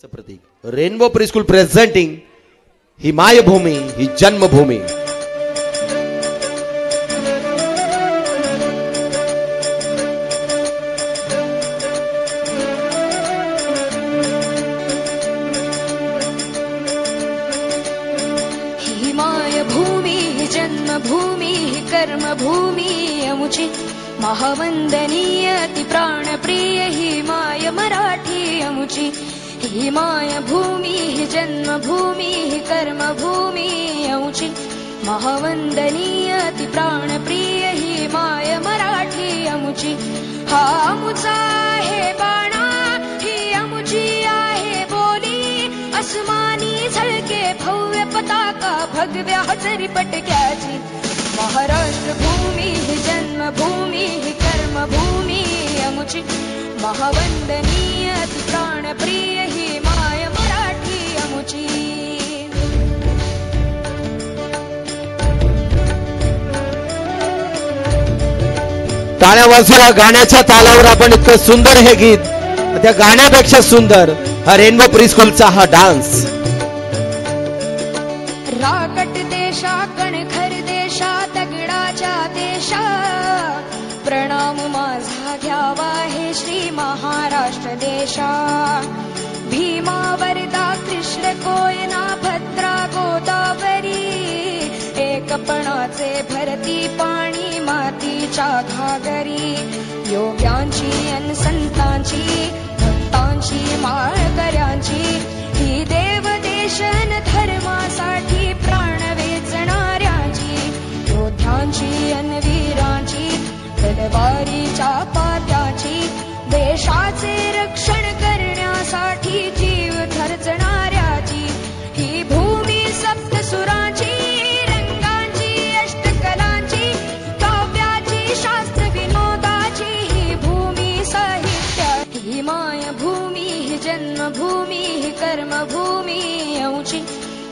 प्रतीक rainbow preschool presenting ही मायभूमी ही जन्मभूमी। ही मायभूमी ही जन्मभूमी ही कर्मभूमी अमुची महावंदनीय ती प्राणप्रिय ही माय मराठी अमुची। ही मायभूमी ही जन्मभूमी ही कर्मभूमी अमुची महावंदनीय ती प्राणप्रिय ही माय मराठी अमुची। हा अमुचा आहे बाणा ही अमुची आहे बोली अस्मानी झळके भव्य पताका भगव्या हजरी पटक्याची। महाराष्ट्र भूमी ही जन्मभूमी ही कर्मभूमी अमुची महावंदनीय ती प्राणप्रिय ही माय मराठी अमुची। टाळ्या वाजवा गाण्याच्या तालावर आपण इतकं सुंदर हे गीत, त्या गाण्यापेक्षा सुंदर हा रेनबो प्रीस्कूलचा हा डान्स। राकट देशा कणखर देशा दगडाच्या देशा प्रणाम माझा घ्यावा हे श्री महाराष्ट्र देशा। भीमा वरदा कृष्ण कोयना भद्रा गोदावरी एकपणाचे भरती पाणी मातीच्या घागरी। योग्यांची अन संतांची भक्तांची माळकऱ्यांची ही देव देशन धर्मासाठी प्राण वेचणाऱ्यांची। योद्ध्यांची अन वीरांची तलवारीच्या पात्याची देशाचे रक्षण करण्यासाठी जीव खर्चणाऱ्याची। ही भूमी सप्तसुरांची रंगांची अष्टकलांची काव्याची शास्त्र विनोदाची ही भूमी साहित्याची। ही मायभूमी ही जन्मभूमी ही कर्मभूमी अमुची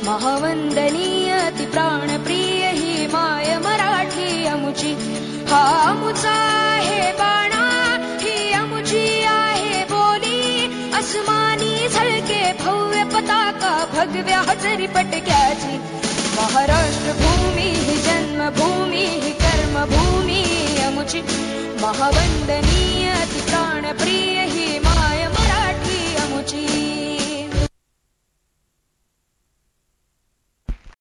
महावंदनीय ती प्राणप्रिय ही माय मराठी अमुची। हा अमुचा आहे बाणा ही अमुची आहे बोली अस्मानी झळके भव्य पताका भगव्या हजरी पटक्याची। महाराष्ट्र भूमी